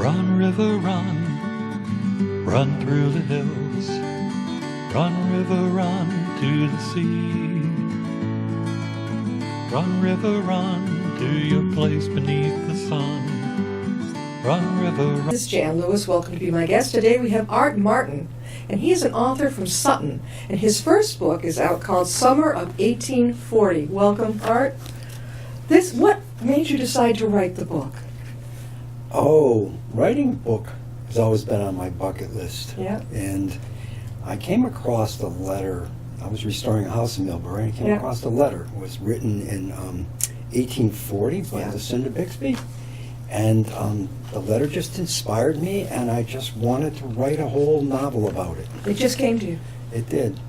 Run, river, run, run through the hills. Run, river, run to the sea. Run, river, run to your place beneath the sun. Run, river, run. This is Jan Lewis. Welcome to be my guest. Today we have Art Martin, and he's an author from Sutton, and his first book is out called Summer of 1840. Welcome, Art. What made you decide to write the book? Oh, writing a book has always been on my bucket list. Yeah. And I came across the letter. I was restoring a house in Millbury, and I came across the letter. It was written in 1840 by Lucinda Bixby. And the letter just inspired me, and I just wanted to write a whole novel about it. It just came to you. It did.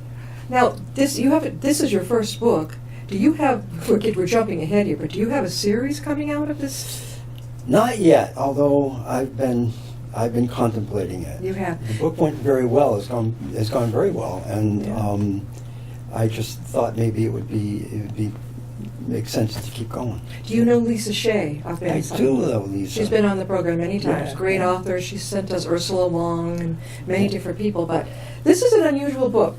Now, this is your first book. Do you have, we're jumping ahead here, but do you have a series coming out of this? Not yet, although I've been contemplating it. You have. The book went very well. It's gone very well, and I just thought maybe it would make sense to keep going. Do you know Lisa Shea? I do know Lisa. She's been on the program many times. Yeah. Great author. She sent us Ursula Wong and many different people. But this is an unusual book.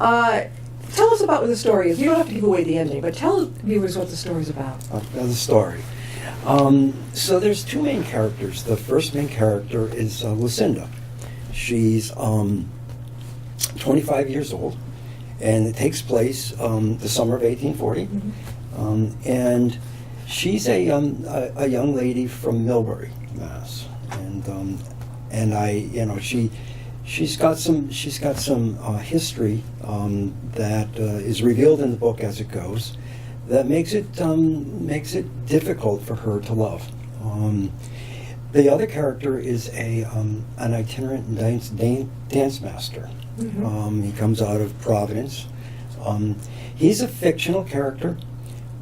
Tell us about what the story is. You don't have to give away the ending, but tell viewers what the story's about. The story. So there's two main characters. The first main character is Lucinda. She's 25 years old, and it takes place the summer of 1840. Mm-hmm. And she's a young lady from Millbury, Mass. She's got some history that is revealed in the book as it goes, that makes it difficult for her to love. The other character is an itinerant dance master. Mm-hmm. He comes out of Providence. He's a fictional character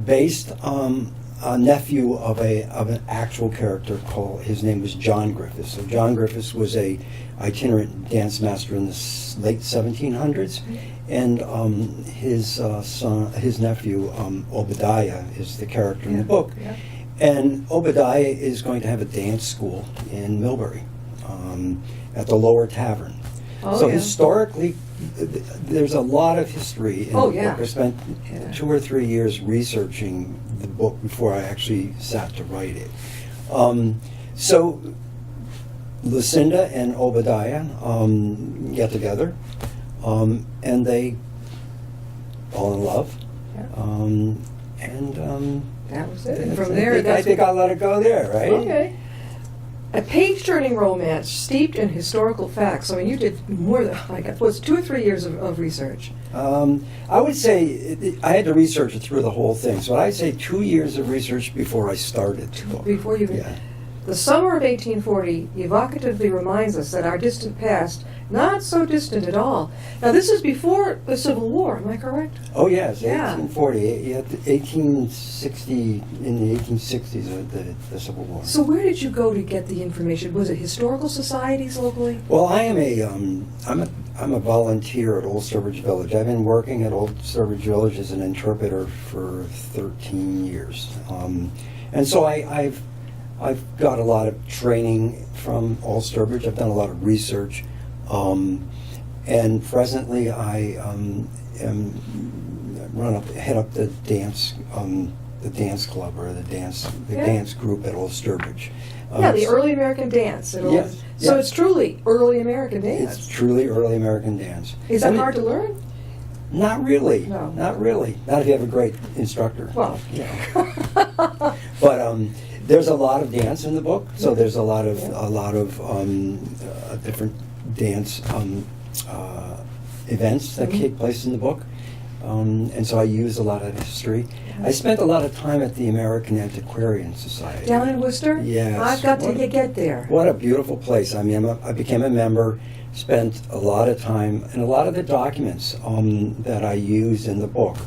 based on a nephew of an actual character his name was John Griffiths. So John Griffiths was a itinerant dance master in the late 1700s, and his nephew Obadiah is the character in the book. Yeah. And Obadiah is going to have a dance school in Millbury at the Lower Tavern. So historically, there's a lot of history in the book. I spent 2 or 3 years researching the book before I actually sat to write it. So Lucinda and Obadiah get together, and they fall in love. That was it. And from there, I think I'll let it go there, right? Okay. A page-turning romance steeped in historical facts. I mean, you did more than, 2 or 3 years of research. I would say I had to research it through the whole thing. So I'd say 2 years of research before I started the book. Before you... Yeah. The summer of 1840 evocatively reminds us that our distant past, not so distant at all. Now, this is before the Civil War, am I correct? Oh, yes, Yeah. 1840. 1860, in the 1860s, the Civil War. So where did you go to get the information? Was it historical societies locally? Well, I am I'm a volunteer at Old Sturbridge Village. I've been working at Old Sturbridge Village as an interpreter for 13 years. And so I've got a lot of training from Old Sturbridge. I've done a lot of research, and presently I head up the dance club or the dance group at Old Sturbridge. The early American dance. So it's truly early American dance. It's truly early American dance. Is that hard to learn? Not really. No. Not really. Not if you have a great instructor. Well, But there's a lot of dance in the book, so there's a lot of different dance events that take place in the book, and so I use a lot of history. I spent a lot of time at the American Antiquarian Society down in Worcester. Yes. I've got to get there. What a beautiful place! I mean, I became a member. Spent a lot of time, and a lot of the documents that I use in the book.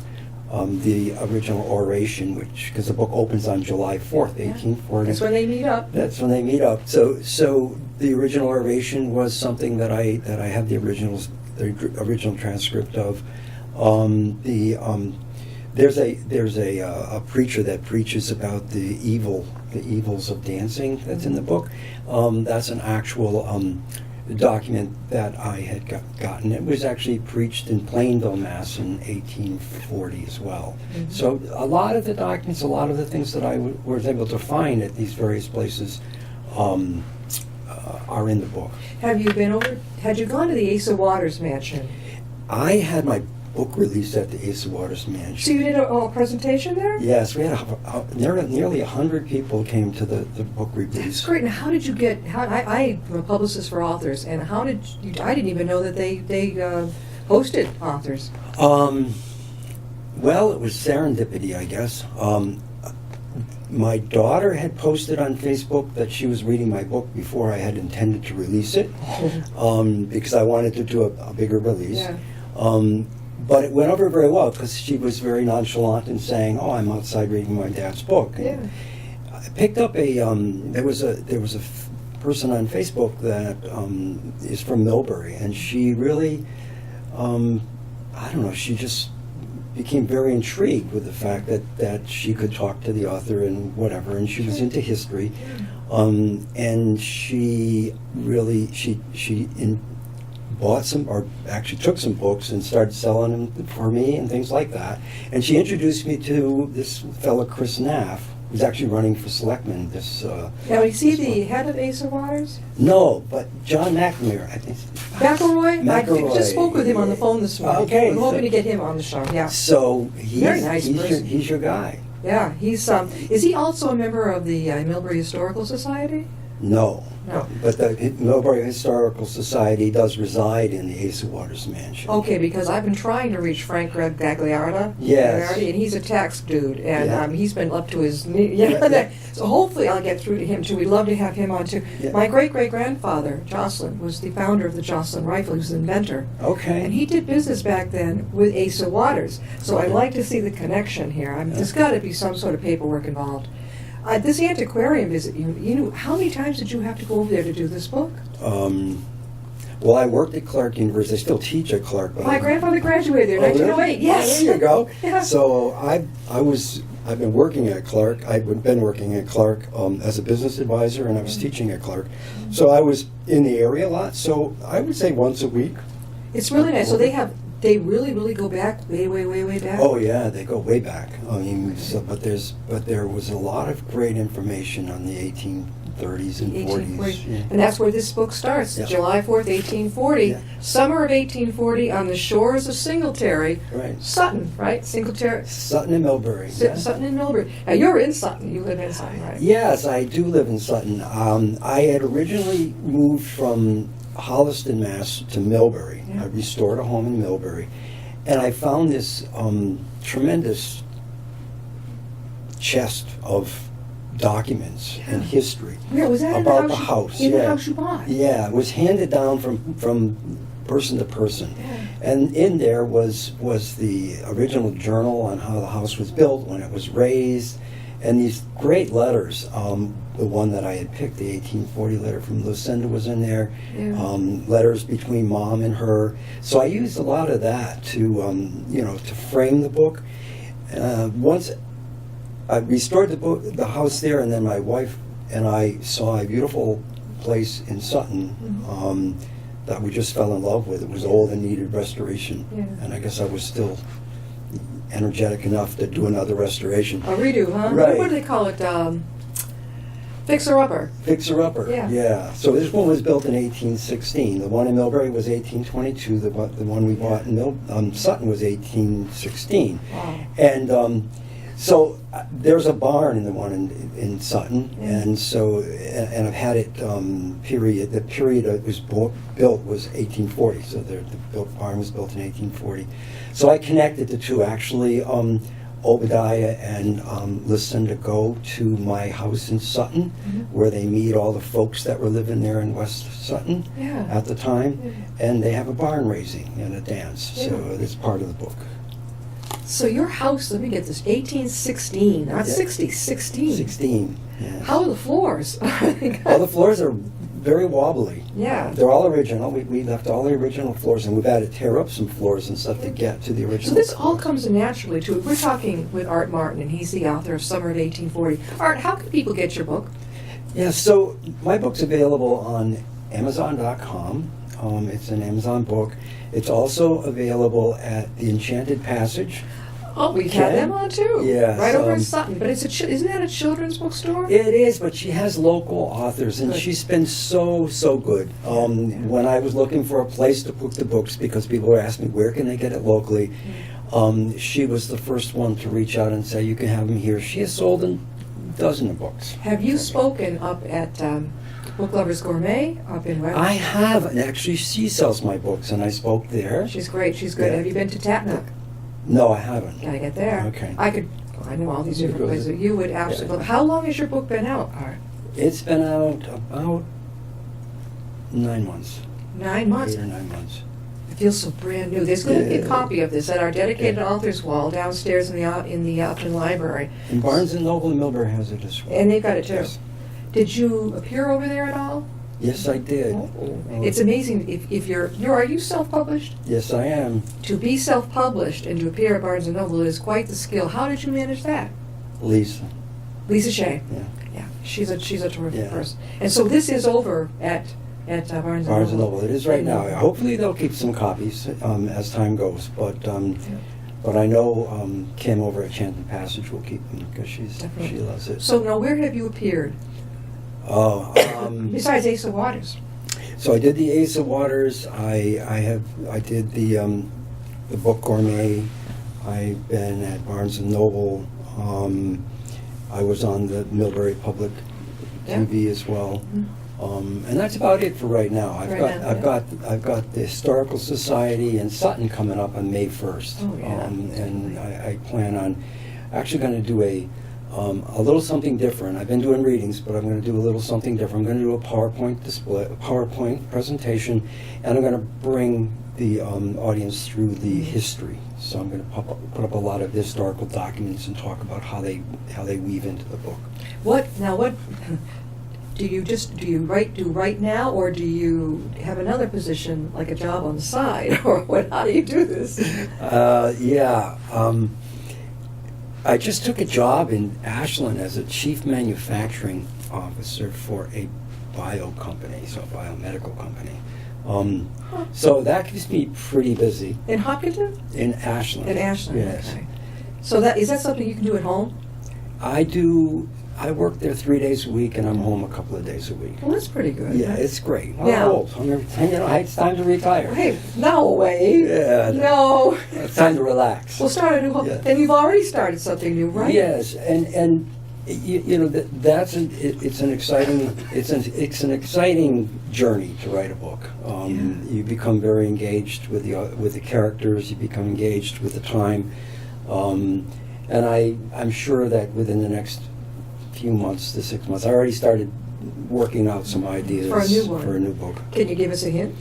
The original oration, because the book opens on July 4th, 1840. That's when they meet up. That's when they meet up. So the original oration was something that I have the original transcript of. There's a preacher that preaches about the evils of dancing. That's in the book. That's an actual document that I had gotten. It was actually preached in Plainville, Mass. in 1840 as well. Mm-hmm. So a lot of the documents, a lot of the things that I was able to find at these various places are in the book. Had you gone to the Asa Waters mansion? I had my book released at the Asa Waters Mansion. So you did a presentation there? Yes, we had nearly 100 people came to the book release. That's great. And how did you get? I'm a publicist for authors, and how did you? I didn't even know that they hosted authors. Well, it was serendipity, I guess. My daughter had posted on Facebook that she was reading my book before I had intended to release it, because I wanted to do a bigger release. Yeah. But it went over very well because she was very nonchalant in saying, "Oh, I'm outside reading my dad's book." And yeah. I picked up there was a person on Facebook that is from Millbury, and she really, I don't know, she just became very intrigued with the fact that she could talk to the author and whatever, and she was into history, and she really bought some, or actually took some books and started selling them for me and things like that. And she introduced me to this fellow, Chris Naff, who's actually running for selectman. Now, is he the head of Asa Waters? No, but John McNamara, I think. McElroy? I just spoke with him on the phone this morning. Okay. I'm hoping to get him on the show, yeah. So very nice person. He's your guy. Yeah, he's, is he also a member of the Millbury Historical Society? No. No. But the Millbury Historical Society does reside in the Asa Waters Mansion. Okay, because I've been trying to reach Frank Gagliardi. Yes. And he's a tax dude, and yeah. He's been up to his knee. Yeah. So hopefully I'll get through to him, too. We'd love to have him on, too. Yeah. My great-great-grandfather, Jocelyn, was the founder of the Jocelyn rifle. He was an inventor. Okay. And he did business back then with Asa Waters. So I'd like to see the connection here. There's got to be some sort of paperwork involved. This antiquarium visit, how many times did you have to go over there to do this book? Well, I worked at Clark University. I still teach at Clark. But my grandfather graduated there in 1908. Yes. There you go. Yeah. So I've been working at Clark. I've been working at Clark as a business advisor, and I was teaching at Clark. So I was in the area a lot. So I would say once a week. It's really nice. So they really, really go back way, way, way, way back? Oh, yeah, they go way back. I mean, but there was a lot of great information on the 1830s and 40s. Yeah. And that's where this book starts, yeah. July 4th, 1840. Yeah. Summer of 1840 on the shores of Singletary. Right. Sutton, right? Singletary. Sutton and Millbury. Sutton and Millbury. Now, you're in Sutton. You live in Sutton, right? Yes, I do live in Sutton. I had originally moved from Holliston, Mass. to Millbury. Yeah. I restored a home in Millbury. And I found this tremendous chest of documents and history about the house. In the house you bought? Yeah, it was handed down from person to person. Yeah. And in there was the original journal on how the house was built, when it was raised, and these great letters. The one that I had picked, the 1840 letter from Lucinda, was in there. Yeah. Letters between Mom and her. So I used a lot of that to frame the book. Once I restored the house there, and then my wife and I saw a beautiful place in Sutton that we just fell in love with. It was old and needed restoration, and I guess I was still energetic enough to do another restoration. A redo, huh? Right. What do they call it? Fixer-upper. Fixer-upper, yeah. So this one was built in 1816. The one in Millbury was 1822. The one we bought in Sutton was 1816. Wow. And so there's a barn in the one in Sutton, and so I've had it the period it was built was 1840. So the barn was built in 1840. So I connected the two. Actually, Obadiah and Lucinda go to my house in Sutton, where they meet all the folks that were living there in West Sutton at the time, and they have a barn raising and a dance. So it's part of the book. So your house, let me get this, 1816, not 60, 16. 16, yes. How are the floors? Well, the floors are very wobbly. Yeah. They're all original. We left all the original floors, and we've had to tear up some floors and stuff to get to the original. So this all comes naturally to it. We're talking with Art Martin, and he's the author of Summer of 1840. Art, how can people get your book? Yeah, so my book's available on Amazon.com. It's an Amazon book. It's also available at the Enchanted Passage. Oh, we've had them on too. Yes, Right over in Sutton. But isn't that a children's bookstore? It is, but she has local authors, and Good. she's been so good. When I was looking for a place to put the books, because people were asking me where can they get it locally, she was the first one to reach out and say you can have them here. She has sold a dozen of books. Have you spoken up at Book Lovers Gourmet up in West? I have, and actually she sells my books, and I spoke there. She's great. She's good. Yeah. Have you been to Tatnook? No, I haven't. Gotta get there. Okay. I know all these different Good. places. You would absolutely. Yeah. How long has your book been out, Art? It's been out about 9 months. 9 months. 8 or 9 months. It feels so brand new. There's going to be a Yeah. copy of this at our dedicated Yeah. authors wall downstairs in the Upton Library. And Barnes & Noble in Millbury has it as well. And they've got it too. Yes. Did you appear over there at all? Yes, I did. It's amazing if you're are you self-published? Yes, I am. To be self-published and to appear at Barnes & Noble is quite the skill. How did you manage that? Lisa. Lisa Shea. Yeah. Yeah, she's a terrific Yeah. person. And so this is over at Barnes & Barnes & Noble. Noble. It is right now. Hopefully they'll keep some copies as time goes. But I know Kim over at Enchanted Passage will keep them because she Definitely. loves it. So now, where have you appeared besides Ace of Waters? So I did the Ace of Waters. I did the Book Gourmet. I've been at Barnes & Noble. I was on the Millbury Public TV as well. And that's about it for right now. I've got the Historical Society in Sutton coming up on May 1st. Oh, yeah. And I plan on actually going to do a little something different. I've been doing readings, but I'm going to do a little something different. I'm going to do a PowerPoint display, a PowerPoint presentation, and I'm going to bring the audience through the history. So I'm going to put up a lot of historical documents and talk about how they weave into the book. What do you write now, or do you have another position like a job on the side, or what? How do you do this? I just took a job in Ashland as a chief manufacturing officer for a bio company, so a biomedical company. So that keeps me pretty busy. In Hopkinton? In Ashland. In Ashland, Yes. okay. So is that something you can do at home? I work there 3 days a week, and I'm home a couple of days a week. Well, that's pretty good. Yeah, it's great. I'm Yeah. old. It's time to retire. Hey, no way. Yeah. No. It's time to relax. We'll start a new Yeah. and you've already started something new, right? Yes, and you know it's an exciting journey to write a book. You become very engaged with the characters. You become engaged with the time, and I'm sure that within the next few months to 6 months, I already started working out some ideas For a new one. for a new book. Can you give us a hint?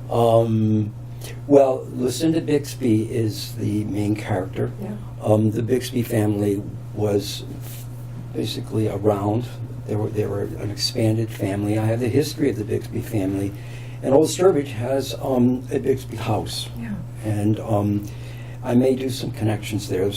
Well, Lucinda Bixby is the main character. Yeah. The Bixby family was basically around. They were an expanded family. I have the history of the Bixby family, and Old Sturbridge has a Bixby house. Yeah. And I may do some connections there.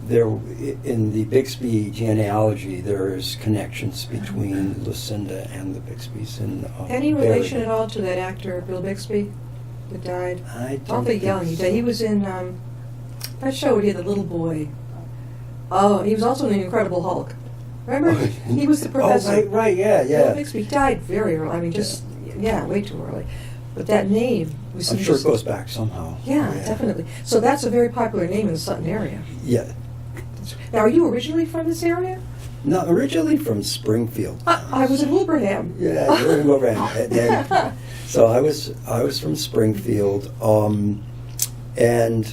There in the Bixby genealogy, there's connections between Lucinda and the Bixbys. And Any relation at all to that actor Bill Bixby that died? I don't Awfully think young. He so. died. He was in that show where he had the little boy. Oh, he was also in The Incredible Hulk. Remember? He was the professor. Oh, right, yeah. Bill Bixby died very early. I mean, way too early. But that name was. I'm sure it goes back somehow. Yeah, definitely. So that's a very popular name in the Sutton area. Yeah. Now, are you originally from this area? No, originally from Springfield. I was in Wilbraham. Yeah, you're in Wilbraham. So I was from Springfield, and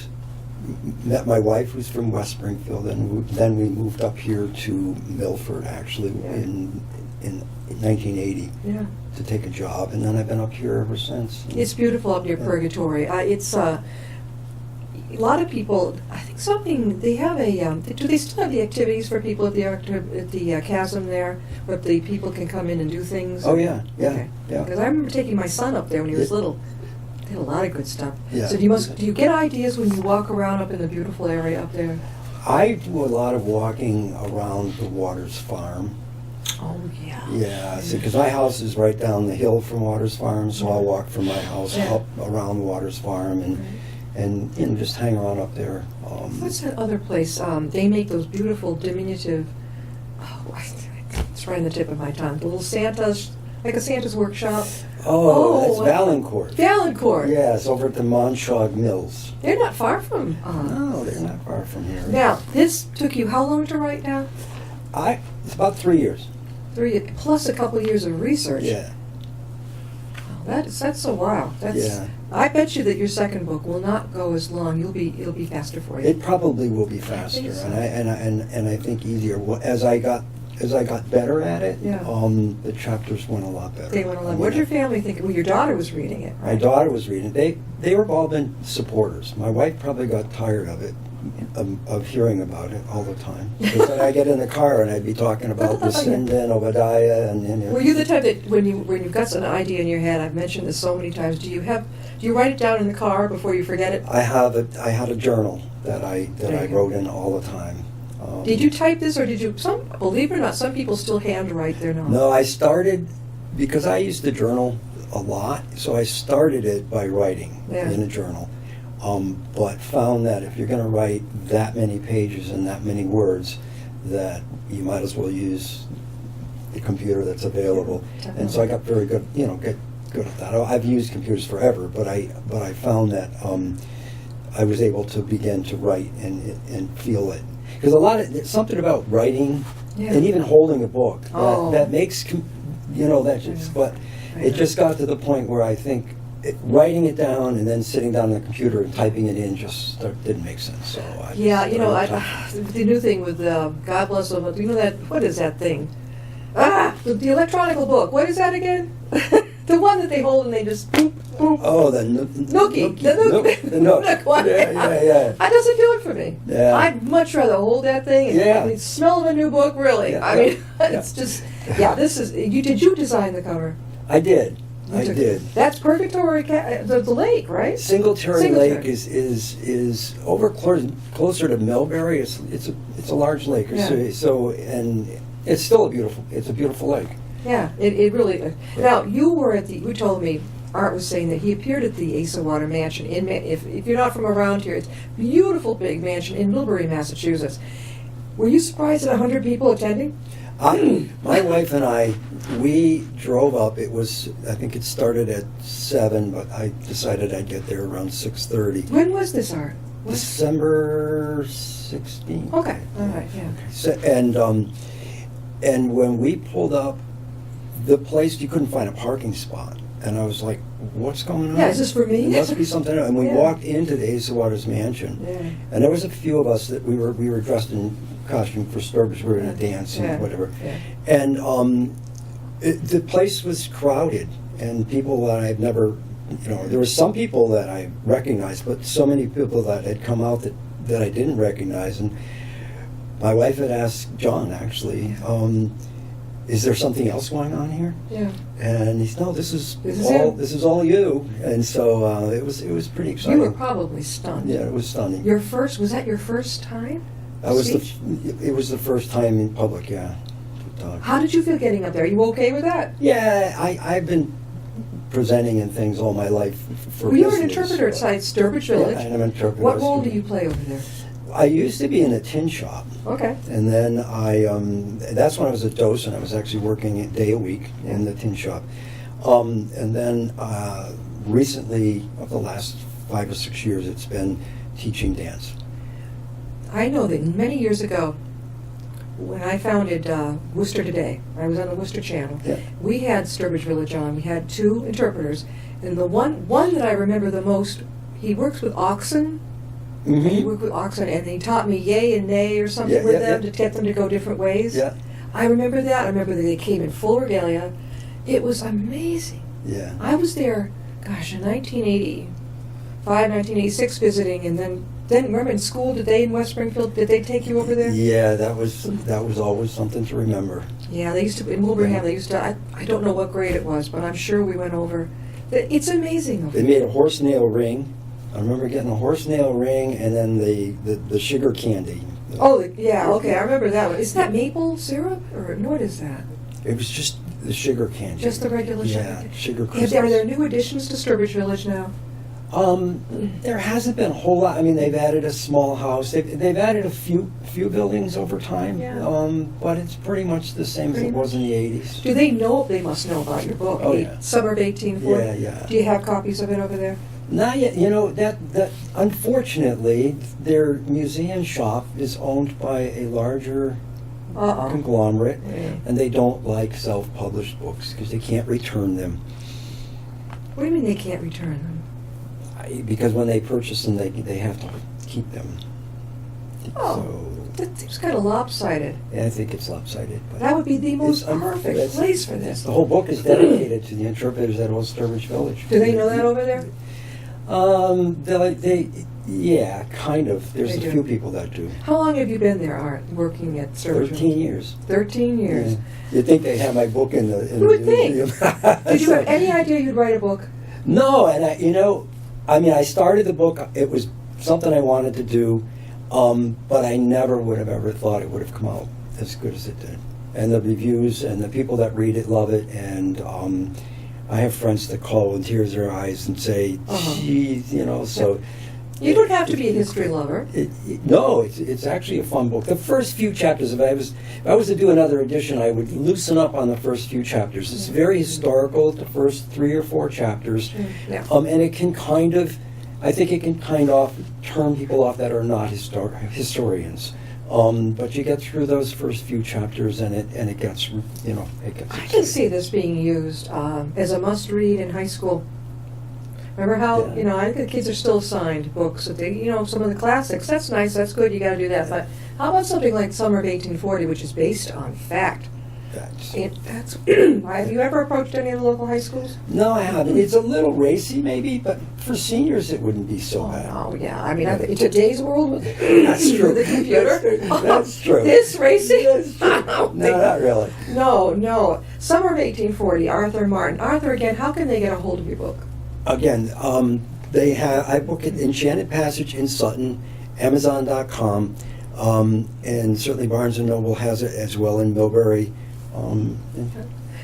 met my wife, who's from West Springfield, and then we moved up here to Milford, actually, in 1980 to take a job, and then I've been up here ever since. It's beautiful up near Purgatory. a lot of people, I think something, they have do they still have the activities for people at the chasm there, where the people can come in and do things? Oh, yeah, yeah, Okay. yeah. Because I remember taking my son up there when he was little. They had a lot of good stuff. Yeah. So do you get ideas when you walk around up in the beautiful area up there? I do a lot of walking around the Waters Farm. Oh, yeah. Yeah, see, because my house is right down the hill from Waters Farm, so I'll walk from my house Yeah. up around Waters Farm and just hang around up there. What's that other place? They make those beautiful diminutive, it's right on the tip of my tongue, the little Santa's, like a Santa's workshop. Oh, that's Oh, Valancourt. Valancourt. Yes, over at the Montauk Mills. They're not far from. No, they're not far from here. Now, this took you how long to write now? It's about 3 years. 3 plus a couple of years of research. Yeah, That's a while. yeah. I bet you that your second book will not go as long. It'll be faster for you. It probably will be faster, think so. and I think easier. As I got better at it, Yeah. The chapters went a lot better. They went along. I mean, What did your family think? Well, your daughter was reading it, My right? daughter was reading. They were all been supporters. My wife probably got tired of it, of hearing about it all the time. Because then I get in the car and I'd be talking about Lucinda and Obadiah and Were you the type that when you've got an idea in your head? I've mentioned this so many times. Do you write it down in the car before you forget it? I had a journal that I There you go. wrote in all the time. Did you type this, or did you? Believe it or not, some people still handwrite their notes. No, I started because I used the journal a lot, so I started it by writing Yeah. in a journal. But found that if you're going to write that many pages and that many words, that you might as well use the computer that's available. And so I got very good, get good at that. I've used computers forever, but I found that I was able to begin to write and feel it. Because there's something about writing Yeah. and even holding a book Oh. that makes, that just, but it just got to the point where I think writing it down and then sitting down on the computer and typing it in just didn't make sense. So The new thing with God bless them. You know that? What is that thing? The electronic book. What is that again? The one that they hold and they just boop, boop. Oh, the Nookie. The Nook. Nook one. Yeah. That doesn't do it for me. Yeah. I'd much rather hold that thing and Yeah. the smell of a new book, really. Yeah. I mean, Yeah. it's just, this is, did you design the cover? I did. You I took- did. That's Purgatory, the lake, right? Singletary Singletary. Lake is over closer to Millbury. It's a large lake. Yeah. So and it's still a beautiful lake. Yeah, it really. Now you told me, Art was saying that he appeared at the Asa Water Mansion if you're not from around here, it's a beautiful big mansion in Millbury, Massachusetts. Were you surprised at 100 people attending? My wife and I, we drove up. I think it started at 7, but I decided I'd get there around 6:30. When was this, Art? December 16th. Okay, all right, yeah. So, and when we pulled up, the place, you couldn't find a parking spot. And I was like, what's going on? Yeah, is this for me? There must be something. And we Yeah. walked into the Asa Waters Mansion. Yeah. And there was a few of us that we were dressed in costume for Sturbridge. We were in a dance and whatever. Yeah. And the place was crowded. And people that I've never, there were some people that I recognized, but so many people that had come out that I didn't recognize. And my wife had asked John, actually, is there something else going on here? Yeah. And he said, no, this is him. This is all you. And so it was pretty exciting. You were probably stunned. Yeah, it was stunning. Was that your first time? It was the first time in public, yeah. to talk. How did you feel getting up there? You okay with that? Yeah, I've been presenting in things all my life for Well, you were an business, interpreter at so- Sturbridge Yeah, Village. I'm an interpreter. What role do you play over there? I used to be in a tin shop. Okay. And then that's when I was a docent. I was actually working a day a week in the tin shop. And then recently, of the last 5 or 6 years, it's been teaching dance. I know that many years ago, when I founded Worcester Today, I was on the Worcester Channel. Yeah. We had Sturbridge Village on. We had 2 interpreters, and the one that I remember the most, he works with oxen. Mm-hmm. He worked with oxen, and he taught me yay and nay or something Yeah, with yeah, them yeah. to get them to go different ways. Yeah, I remember that. I remember that they came in full regalia. It was amazing. yeah. I was there, gosh, in 1985, 1986 visiting, and then Then remember in school, did they in West Springfield? Did they take you over there? Yeah, that was always something to remember. Yeah, they used to in Wilbraham. They used to. I don't know what grade it was, but I'm sure we went over. It's amazing. They made a horse nail ring. I remember getting a horse nail ring, and then the sugar candy. Oh yeah, okay, I remember that one. Is that maple syrup or what is that? It was just the sugar candy. Just the regular sugar. Yeah, candy. sugar Are crystals. there new additions to Sturbridge Village now? There hasn't been a whole lot. I mean, they've added a small house. They've added a few buildings over time. Yeah. But it's pretty much the same as it was in the 80s. Do they know? They must know about your book. Oh, yeah. Summer of 1840. Yeah, yeah. Do you have copies of it over there? Not yet. You know, that unfortunately, their museum shop is owned by a larger conglomerate, and they don't like self-published books because they can't return them. What do you mean they can't return them? Because when they purchase them, they have to keep them. Oh, that seems kind of lopsided. Yeah, I think it's lopsided. But That would be the most it's perfect place for this. The whole book is dedicated to the interpreters at Old Sturbridge Village. Do they know that over there? Yeah, kind of. There's They a do. few people that do. How long have you been there, Art, working at Sturbridge? 13 years. 13 years. Yeah. You'd think they have my book in the You would think. museum. Did you have any idea you'd write a book? No, and I started the book. It was something I wanted to do, but I never would have ever thought it would have come out as good as it did. And the reviews and the people that read it love it. And I have friends that call with tears in their eyes and say, "Geez," so. You don't have to be a history lover. No, it's actually a fun book. The first few chapters, if I was to do another edition, I would loosen up on the first few chapters. It's very historical, the first 3 or 4 chapters. Yeah. And it can I think it can kind of turn people off that are not historians. But you get through those first few chapters, and it gets, I can see this being used as a must-read in high school. Remember how, Yeah. I think the kids are still assigned books that they, some of the classics. That's nice, that's good, you gotta do that. But how about something like Summer of 1840, which is based on fact? Have you ever approached any of the local high schools? No, I haven't. It's a little racy, maybe, but for seniors, it wouldn't be so bad. Oh, yeah. I mean, in today's world with That's true. with the computer. That's true. This racy? That's true. No, not really. No. Summer of 1840, Arthur Martin. Arthur, again, how can they get a hold of your book? Again, I book it Enchanted Passage in Sutton, Amazon.com, and certainly Barnes & Noble has it as well in Millbury.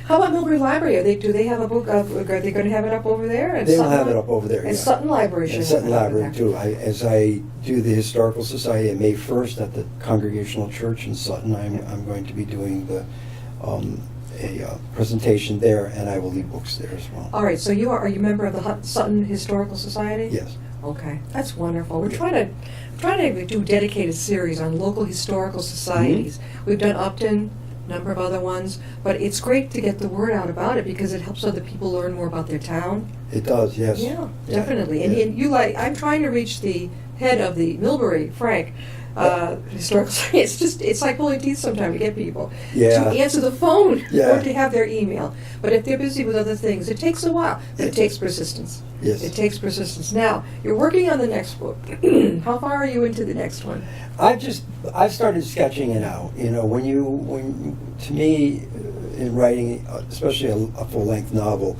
How about Millbury Library? Do they have a book? Are they going to have it up over there? And They'll Sutton have it up over there, And yeah. Sutton Library should And have Sutton it over Library, there. too. As I do the Historical Society on May 1st at the Congregational Church in Sutton, I'm going to be doing a presentation there, and I will leave books there as well. All right, so are you a member of the Sutton Historical Society? Yes. Okay, that's wonderful. We're trying to do dedicated series on local historical societies. We've done Upton, a number of other ones, but it's great to get the word out about it because it helps other people learn more about their town. It does, yes. Yeah, definitely. Yeah. And I'm trying to reach the head of the Millbury, Frank, historical society. It's like pulling teeth sometimes to get people Yeah. to answer the phone Yeah. or to have their email. But if they're busy with other things, it takes a while. But it takes persistence. Yes. It takes persistence. Now, you're working on the next book. How far are you into the next one? I've started sketching it out. To me, in writing, especially a full-length novel,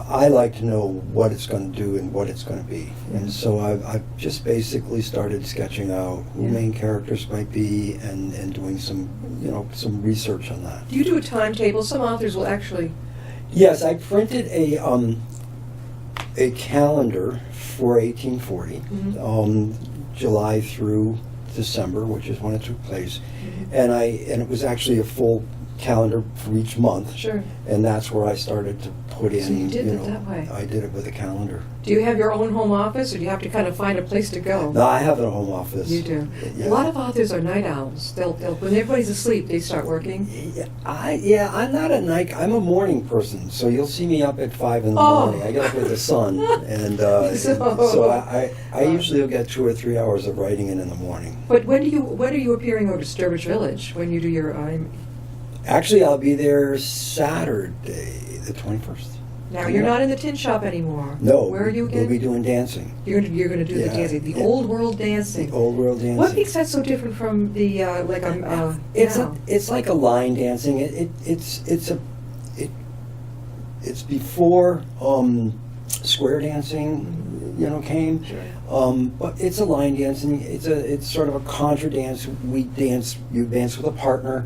I like to know what it's going to do and what it's going to be. And so I've just basically started sketching out who main characters might be and doing some research on that. Do you do a timetable? Some authors will actually. Yes, I printed a calendar for 1840, July through December, which is when it took place, and it was actually a full calendar for each month. Sure. And that's where I started to put in. So you did it that way. I did it with a calendar. Do you have your own home office, or do you have to kind of find a place to go? No, I have a home office. You do. Yeah. A lot of authors are night owls. They'll when everybody's asleep, they start working. I'm not a night. I'm a morning person, so you'll see me up at 5 in the Oh. morning. I get up with the sun, and So- so I usually will get 2 or 3 hours of writing in the morning. But when are you appearing over to Sturbridge Village when you do your? Actually, I'll be there Saturday, the 21st. Now, you're not in the tin shop anymore. No. Where are you again? We'll be doing dancing. You're going to do the Yeah. dancing, the Yeah. old world dancing. The old world dancing. What makes that so different from the It's like a line dancing. It's before square dancing, came. Sure. But it's a line dancing. It's sort of a contra dance. You dance with a partner,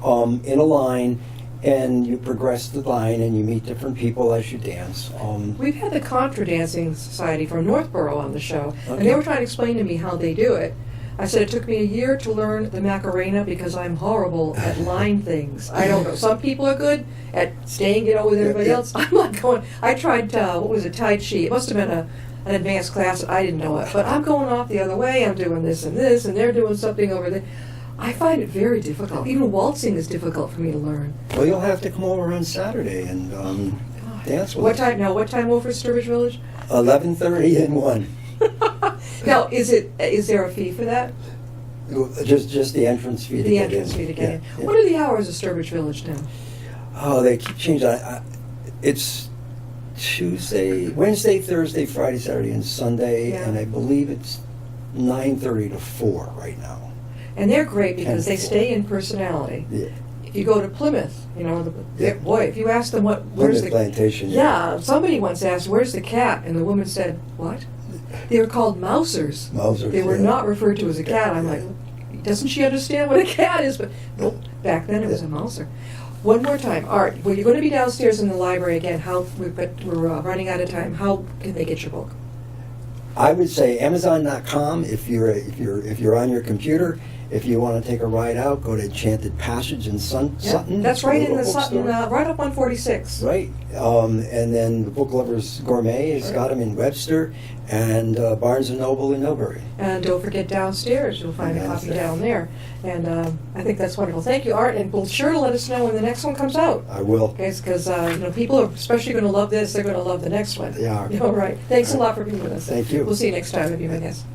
in a line, and you progress the line, and you meet different people as you dance. We've had the Contra Dancing Society from Northborough on the show, and Okay. they were trying to explain to me how they do it. I said it took me a year to learn the Macarena because I'm horrible at line things. I don't know. Some people are good at staying, with everybody Yeah. else. I'm not going. I tried, what was it, Tai Chi. It must have been an advanced class. I didn't know it. But I'm going off the other way. I'm doing this, and they're doing something over there. I find it very difficult. Even waltzing is difficult for me to learn. Well, you'll have to come over on Saturday and dance with What us. time? No, what time over at Sturbridge Village? 11:30 and 1. Now, is there a fee for that? Just the entrance fee to The get entrance in. fee to get in. Yeah. What are the hours of Sturbridge Village now? Oh, they keep changing. It's Wednesday, Thursday, Friday, Saturday, and Sunday, Yeah. and I believe it's 9:30 to 4 right now. And they're great because they 10 to 4. stay in personality. Yeah. If you go to Plymouth, Yeah. boy, if you ask them where's Plymouth the Plantation. Yeah, somebody once asked, "Where's the cat?" And the woman said, "What?" They were called mousers. Mousers, They were yeah. not referred to as a cat. I'm like, doesn't she understand what a cat is? But nope, back then it was a mouser. One more time, Art. Well, you're going to be downstairs in the library again. We're running out of time. How can they get your book? I would say Amazon.com if you're on your computer. If you want to take a ride out, go to Enchanted Passage in Sutton. That's right in the little Sutton, bookstore. right up 146. Right. And then the Book Lovers Gourmet has got them in Webster, and Barnes & Noble in Millbury. And don't forget downstairs, you'll find a copy Downstairs. down there. And I think that's wonderful. Thank you, Art, and be sure to let us know when the next one comes out. I will. Because people are especially going to love this, they're going to love the next one. They are. All right. Thanks a lot for being with us. Thank you. We'll see you next time if you my guest.